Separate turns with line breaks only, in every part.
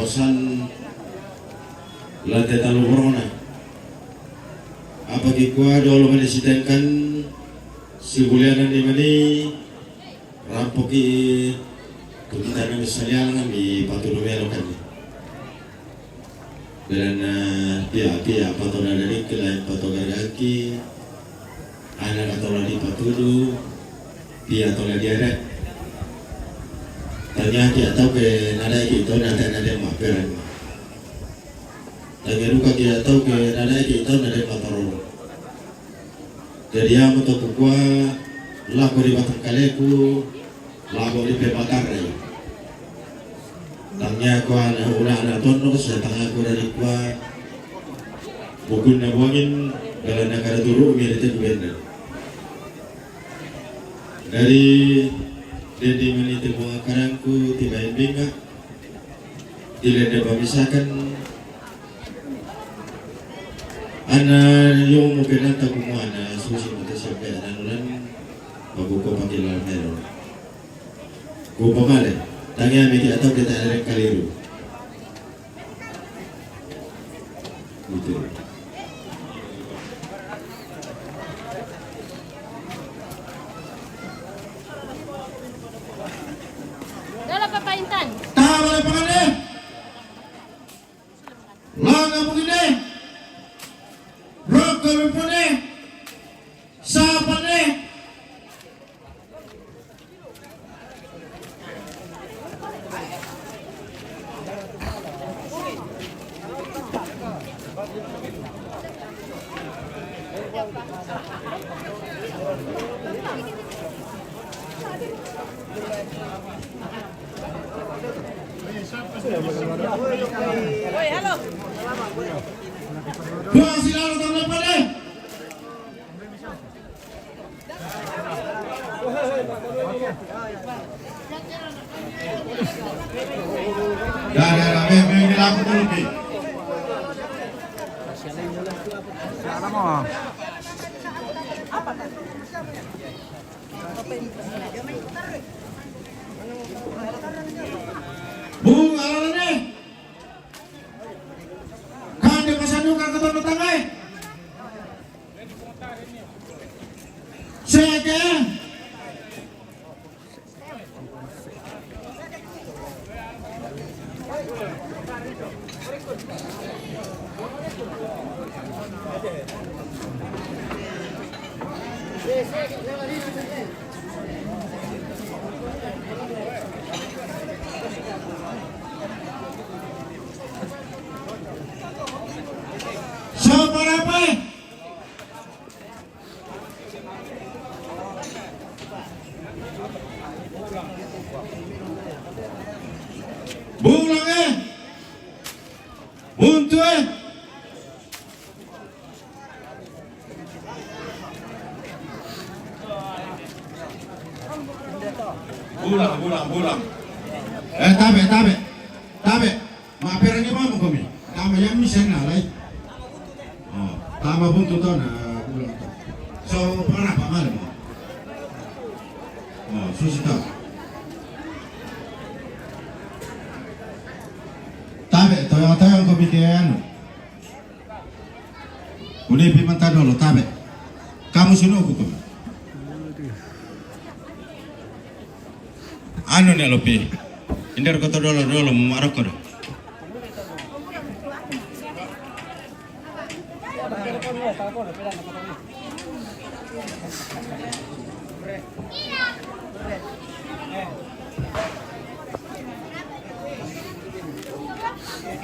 kawasan lantai talu corona. Apa kikwa dolo menisitenkan si bulianan di mani rampoki tuntutan misalnya kami patut melokan. Dan pihak patut dari kelain patut garaki anak atau lagi patudu pihak atau lagi ada. Tanya dia tahu ke nada itu nada maperan. Tanya luka dia tahu ke nada itu nada patarong. Jadi yang untuk gua lagu di batang kaleku, lagu di pebakar ni. Tanya gua anak tono setengah aku dari gua bukan nabuangin dalam negara dulu mirip benar. Dari Dedi meniti bunga karangku tiba binga tidak ada bamisakan ana yung mungkin nata kumuana susi mata sampai anulan babuko pakilan hero ko pamale tangya miti atau kita ada kaliru gitu. Tawa pangane. Laga begini. Rok kami sapane.
Woi, halo.
Dua silalu tangan pada. Dah, memang laku dulu ni.
Siapa mau?
Bung, ala ni. Kan dia pasandukan ke tanda tangan. Saya ke? Siapa apa? Bulang buntu bulang. Tabe. Maafkan ni mama kami. Tama yang misen na lai. Tama buntu to na bulang to. So para pa mal mo. Susita. Tabe, tayo ang komitean. Uli pimanta dolo, tabe. Kamu sinugo ko. Ano ni lopi? Indar ko to dolo marok ko.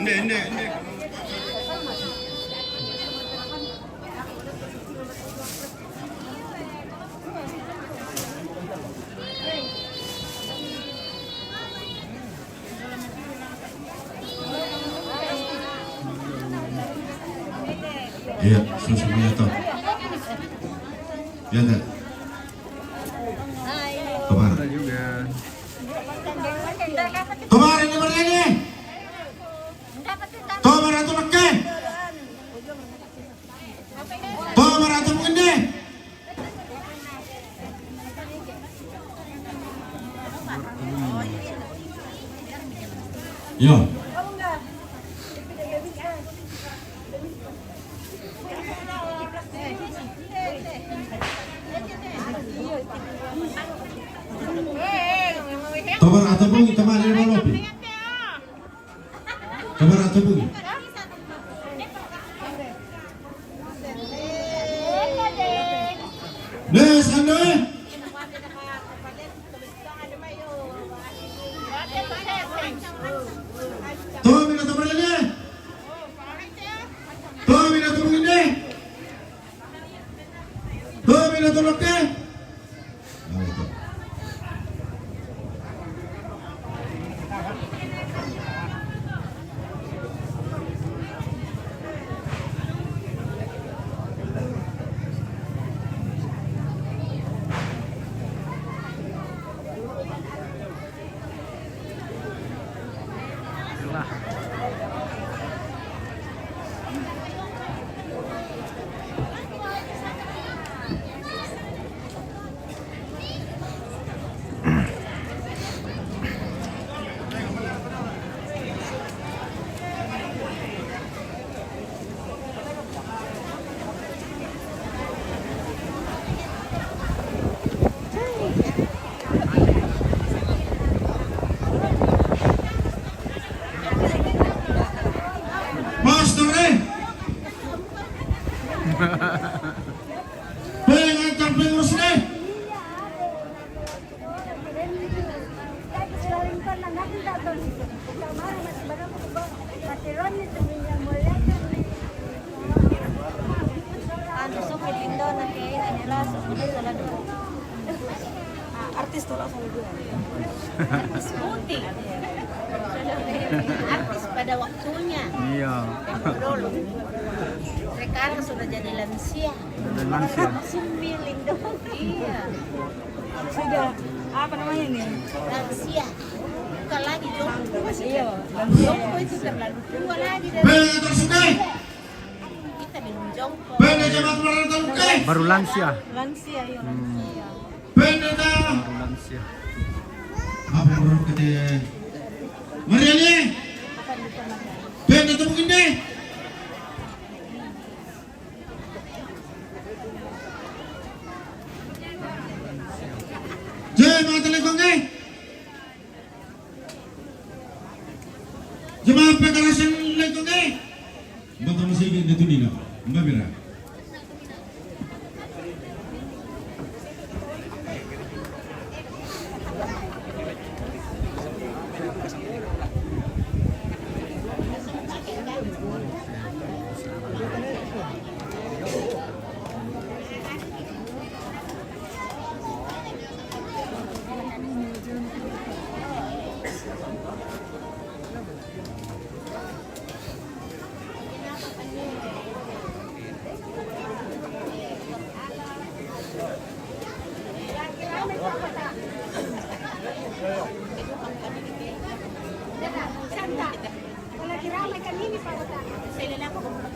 Hindi. Iya, susunya to. Ya enggak? Kemarin juga. Kemarin ini berdiri. Kemarin itu leke. Kemarin itu begini. Yo. Kabar atau bunyi teman ini mau lopi. Kabar atau bunyi. Nes anda. Tuh minat teman ini. Tuh minat teman ini. Tuh minat teman ini.
Artis tuh langsung dua. Smoothie. Artis pada waktunya.
Iya.
Dulu. Sekarang sudah jadi lansia.
Dari lansia.
Masih milih dong. Iya.
Sudah apa namanya nih?
Lansia. Bukan lagi jompo.
Iya.
Jompo itu terlalu tua lagi dari kita belum jompo.
Baru lansia.
Lansia ya.
Baru lansia.
Apa baru kata Mariani? Ben itu mungkin deh. Jemaah telepon deh. Jemaah pekarasan telepon deh. Bapak masih ingin itu Nina, Mbak Mira.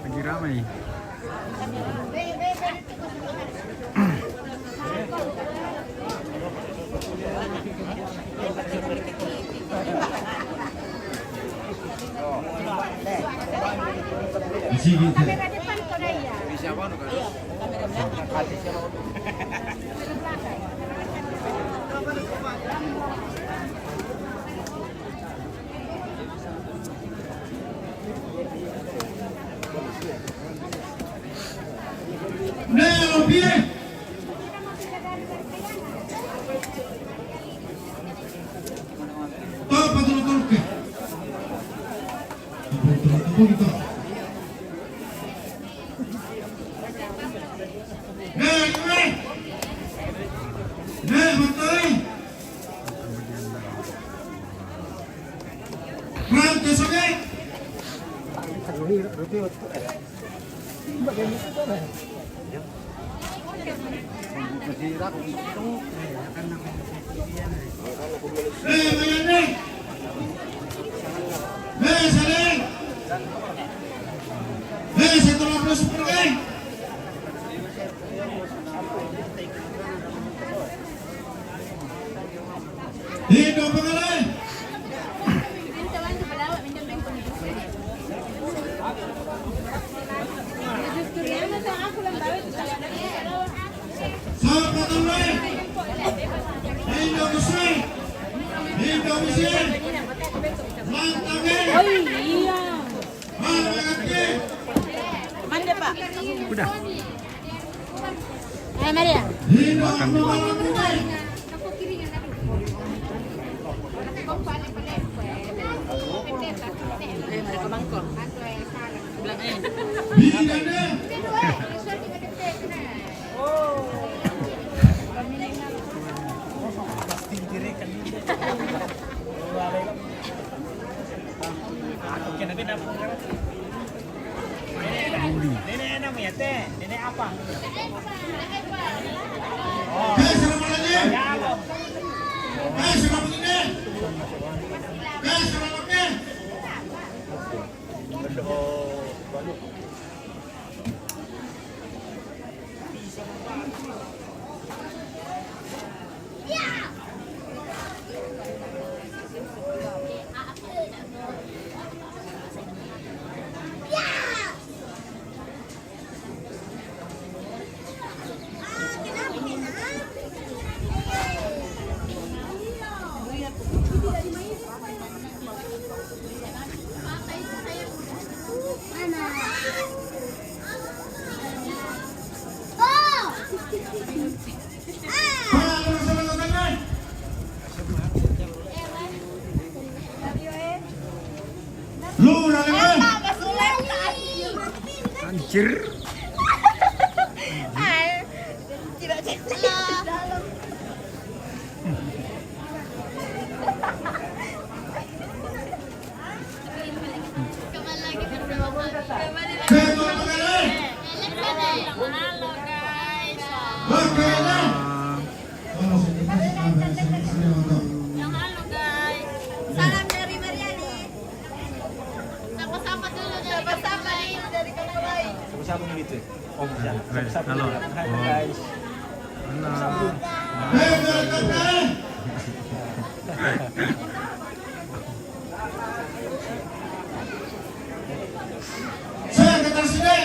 Lagi ramai.
Masih gitu.
Kamera depan kau dah ya.
Nelo pie. Apa dulu ke? Apa gitu? Betul. Pronto, soge. Mayane. Saling. Setelah plus pergi. Hidup pengalih. Sapa tulay. Hidup kusay. Hidup
Oh iya.
Mana Pak?
Udah.
Maria.
Makan dulu.
Mereka bangkok. Bilang
Nenek namanya teh, nenek apa?
Anjir.
tidak cek. Salam dari Mariani. Sama-sama dulu sama-sama nih dari kakak lain.
Sama-sama gitu. Oh, bisa. Sama-sama.
Halo.
Hai
Oh.
guys.
Halo.
Saya kata sini.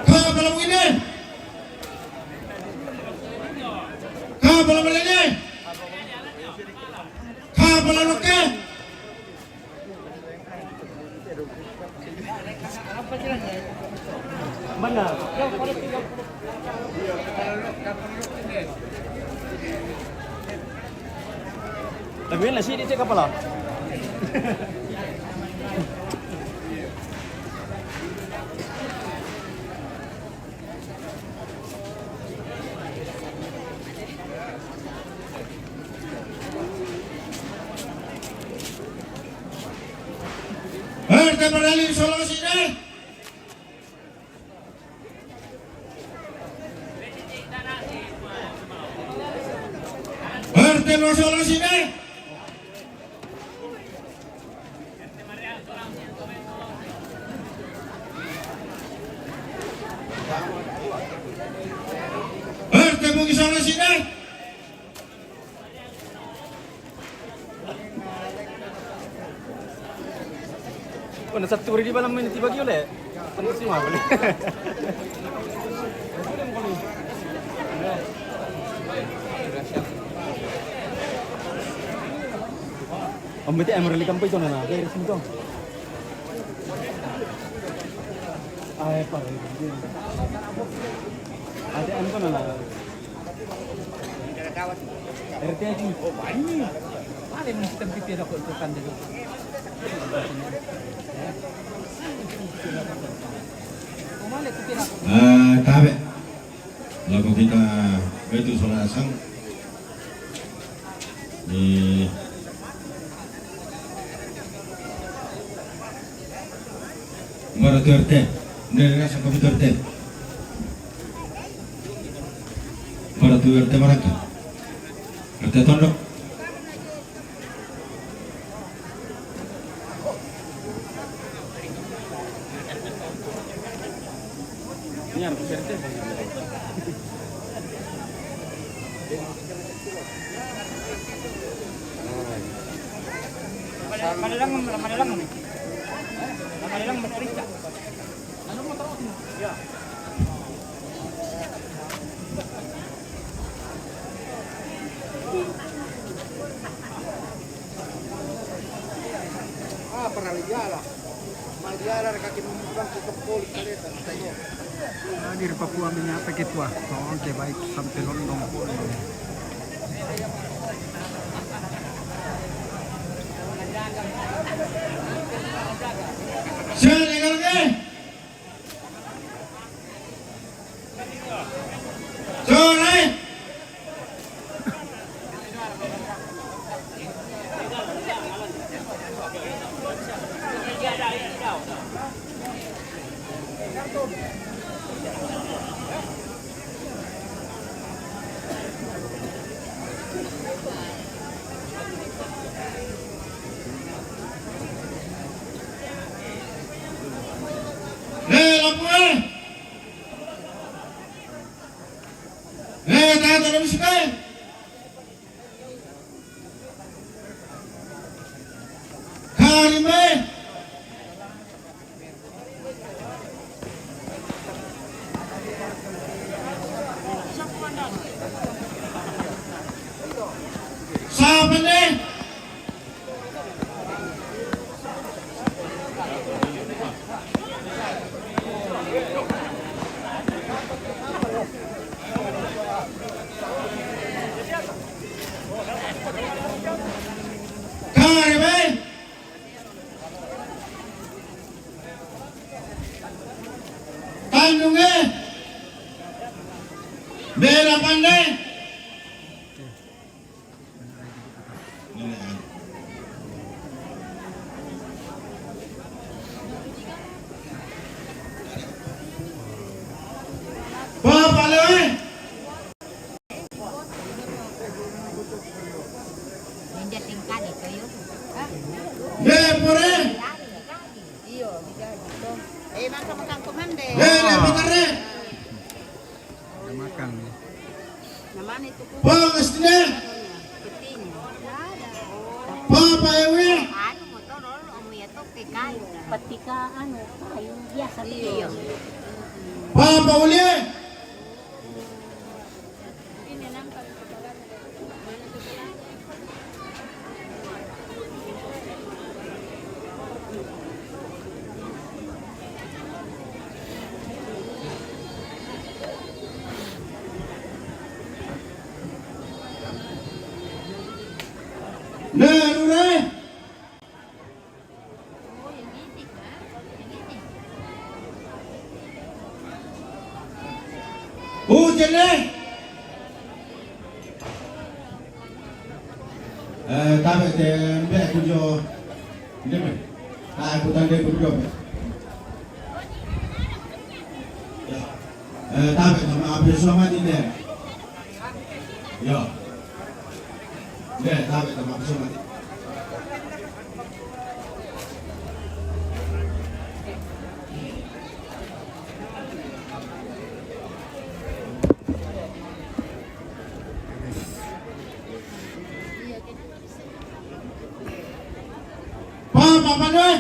Kau belum ini. Kau belum ini. Kau belum oke.
Mana? Tapi lah sih dicek apa lah?
RT Berdali Solo sini. RT Solo sini. RT Bugis Solo sini.
Oh, nasa turi di ba naman tiba gyud Ano si mga bali? Ang bete Emerald Campo ito na kaya rin ito. Ay, pare. Ate, ano ko na lang? RTI. Oh, bani. Pare, mo si tampiti ako ito kanda dito.
Tabe. Lagu kita itu sholat asar di Barat RT, dari rasa komputer RT. Barat RT Maraka, RT Tondok.
Ini harus PRT.
Madalang nih. Madalang bercerita. Ano mo tawag mo? Ya.
Para Lidiala. Malidiala kaki membuang ke polis kaleta tayo.
Di Papua minyak pakai tua. Oke baik sampai London.
Siapa yang lagi? Sore. Lapuan. Tahan dalam sekali. Karime. Siapa nih? Karime. Tandungnya. Bela pandai. Bapak lewe.
Ninja tingkat itu yuk.
Pore.
Iyo, makan komande.
Pitare.
Makan.
Namanya itu
Pangasnya.
petinya.
Papa ewe.
Ano mo to, Rol? Umuya to, kay kayo.
Patika ano, kayo biasa
Iyo.
Papa uli. Nerure. Hujannya. Tapi tempe kujo. Ini apa? Aku tanda kujo. Ya. Tapi sama abis sama ini. Ya. Ya, tapi sama abis sama ini. Papa doy.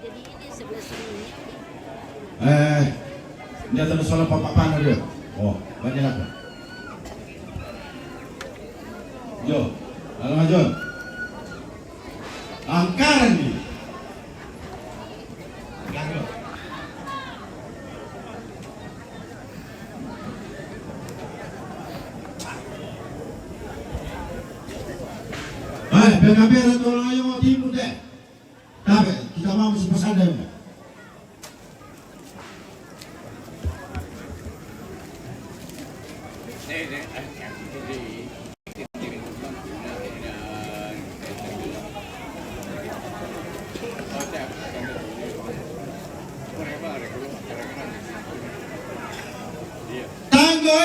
Jadi ini sebelah sini.
Dia terus soal papa panah dia. Oh, banyak apa? Jo, lalu Jo. Angkaran ni. Lalu. Pengapera tolong ayo mau timur deh. Tapi kita mau sepesan deh. Tanggo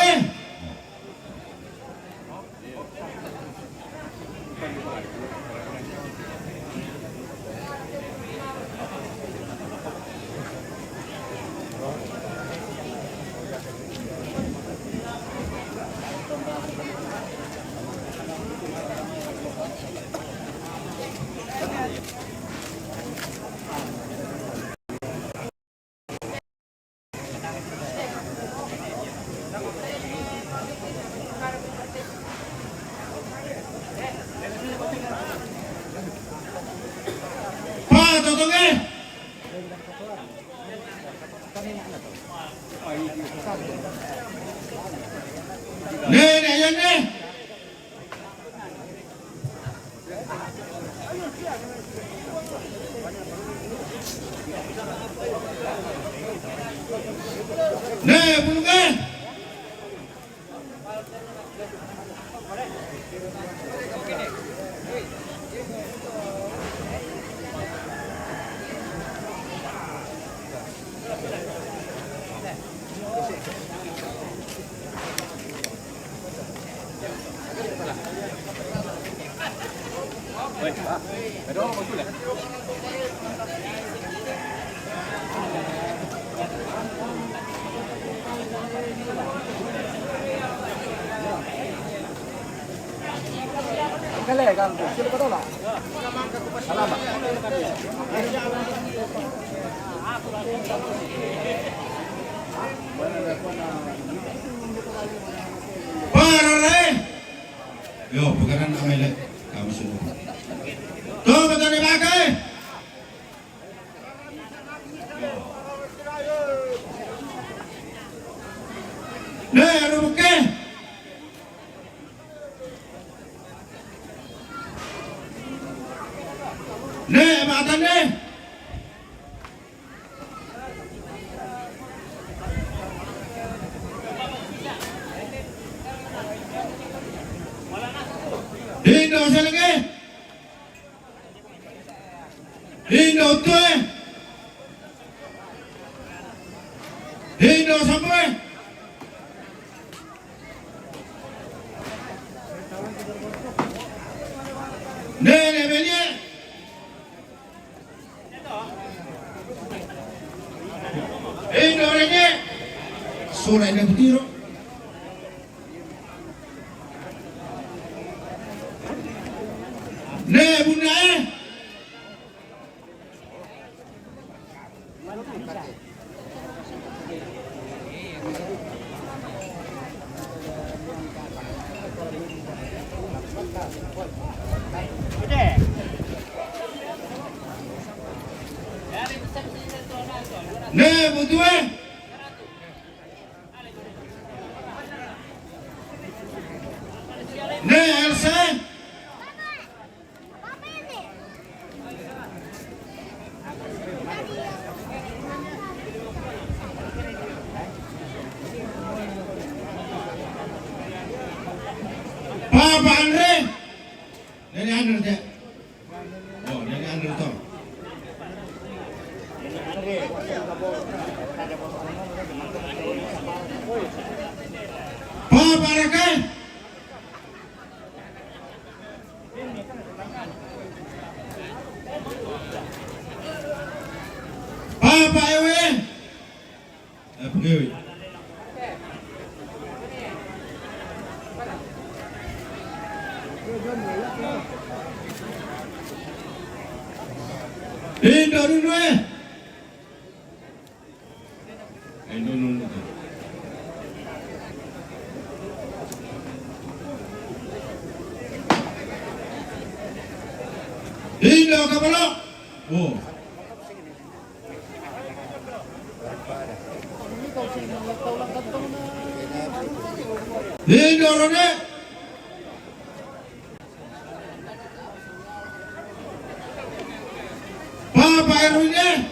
Nih, ayan nih. Nih, bulung ke.
Kali kan, sila pa daw lah. Salamat.
Parare. Yo, pagkaran kami le. Kami sunod. Tuh, betul nih pakai. Nih, ada buke. Nih, makan nih. Indo siya lagi. Indo tuh. Indo sampai. Nih, beli. Indo orangnya. Surai na butiro. Nih, bunda eh. Nih, butuh eh. Nih, Elsa. Papa Andre. Dari Andre dia. Oh, dari Andre toh. Papa Raka. Papa Ewe. Pegawai. Indo dulu eh. Indo dulu. Indo kapalo. Oh. Indo rone. Papa Erwinnya.